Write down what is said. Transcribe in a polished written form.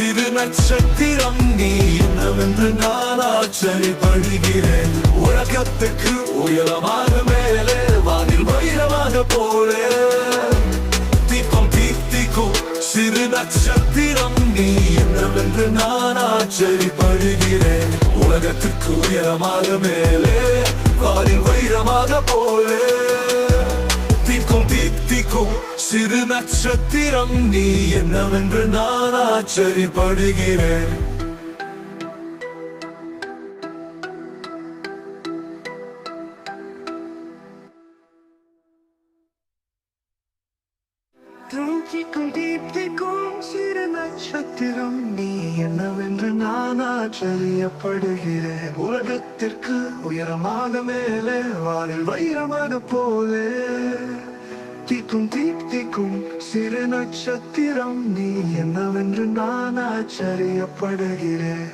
சிறு நட்சத்திரம் நீ என்னவென்று நான் ஆச்சரியப்படுகிறேன். உலகத்துக்கு உயரமாக மேலே வானில் வைரமாக போலே தீபம் தீத்திக்கும் சிறு நட்சத்திரம் நீ என்னவென்று நான் ஆச்சரியப்படுகிறேன். உலகத்துக்கு உயரமாக மேலே வானில் வைரமாக போலே தீபம் தீத்திக்கும் சிறு நட்சத்திரம் நீ என்னவென்று நான் ஆச்சரியப்படுகிறேன். தீப்திக்கும் சிறு நட்சத்திரம் நீ என்னவென்று நான் ஆச்சரியப்படுகிறேன். உலகத்திற்கு உயரமாக மேலே வானில் வைரமாக போலே தீப்திக்கும் சிறு நட்சத்திரம் நீ என்னவென்று நான் ஆச்சரியப்படுகிறேன்.